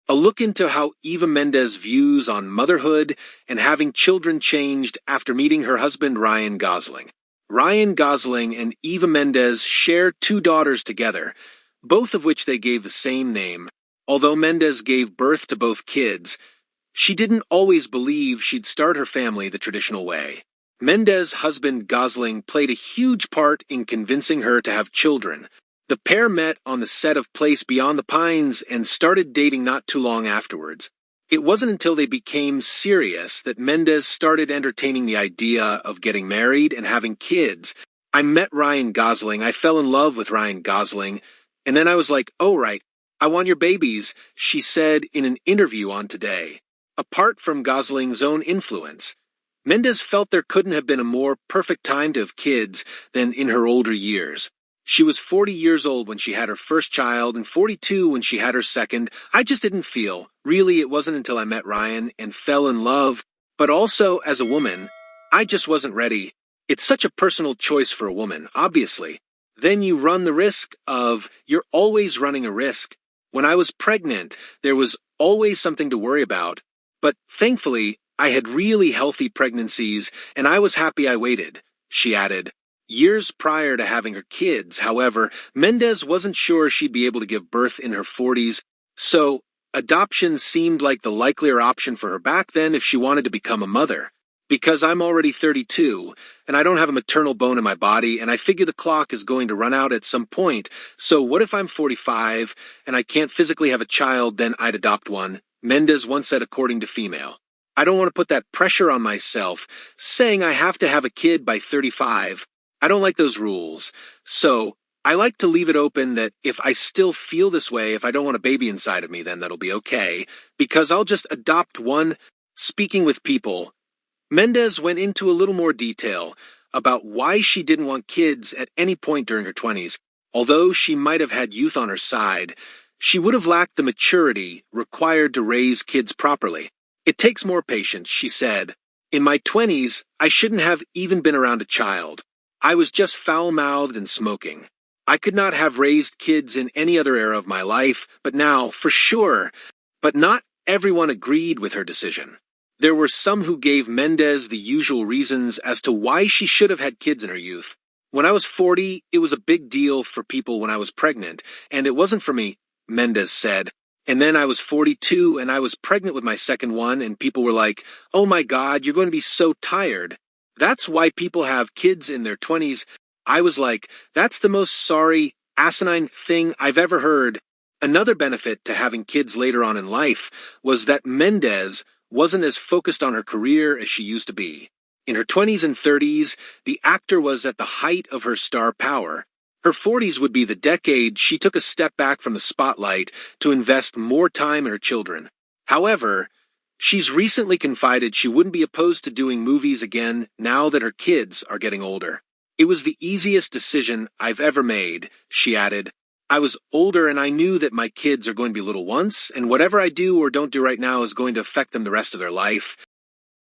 a look into how Eva Mendes' views on motherhood and having children changed after meeting her husband Ryan Gosling. Ryan Gosling and Eva Mendes share two daughters together, both of which they gave the same name. Although Mendes gave birth to both kids, she didn't always believe she'd start her family the traditional way. Mendes' husband Gosling played a huge part in convincing her to have children. The pair met on the set of Place Beyond the Pines and started dating not too long afterwards. It wasn't until they became serious that Mendes started entertaining the idea of getting married and having kids. I met Ryan Gosling, I fell in love with Ryan Gosling, and then I was like, oh right, I want your babies, she said in an interview on Today. Apart from Gosling's own influence, Mendes felt there couldn't have been a more perfect time to have kids than in her older years. She was 40 years old when she had her first child and 42 when she had her second. I just didn't feel. Really, it wasn't until I met Ryan and fell in love. But also, as a woman, I just wasn't ready. It's such a personal choice for a woman, obviously. Then you run the risk of, you're always running a risk. When I was pregnant, there was always something to worry about. But thankfully, I had really healthy pregnancies, and I was happy I waited, she added. Years prior to having her kids, however, Mendes wasn't sure she'd be able to give birth in her 40s, so adoption seemed like the likelier option for her back then if she wanted to become a mother. Because I'm already 32, and I don't have a maternal bone in my body, and I figure the clock is going to run out at some point, so what if I'm 45, and I can't physically have a child, then I'd adopt one, Mendes once said according to Female. I don't want to put that pressure on myself, saying I have to have a kid by 35. I don't like those rules, so I like to leave it open that if I still feel this way, if I don't want a baby inside of me, then that'll be okay, because I'll just adopt one. Speaking with People, Mendes went into a little more detail about why she didn't want kids at any point during her 20s. Although she might have had youth on her side, she would have lacked the maturity required to raise kids properly. It takes more patience, she said. In my 20s, I shouldn't have even been around a child. I was just foul-mouthed and smoking. I could not have raised kids in any other era of my life, but now, for sure. But not everyone agreed with her decision. There were some who gave Mendes the usual reasons as to why she should have had kids in her youth. When I was 40, it was a big deal for people when I was pregnant, and it wasn't for me, Mendes said. And then I was 42, and I was pregnant with my second one, and people were like, oh my God, you're going to be so tired. That's why people have kids in their 20s. I was like, that's the most sorry, asinine thing I've ever heard. Another benefit to having kids later on in life was that Mendes wasn't as focused on her career as she used to be. In her 20s and 30s, the actor was at the height of her star power. Her 40s would be the decade she took a step back from the spotlight to invest more time in her children. However, she's recently confided she wouldn't be opposed to doing movies again now that her kids are getting older. It was the easiest decision I've ever made, she added. I was older and I knew that my kids are going to be little once, and whatever I do or don't do right now is going to affect them the rest of their life.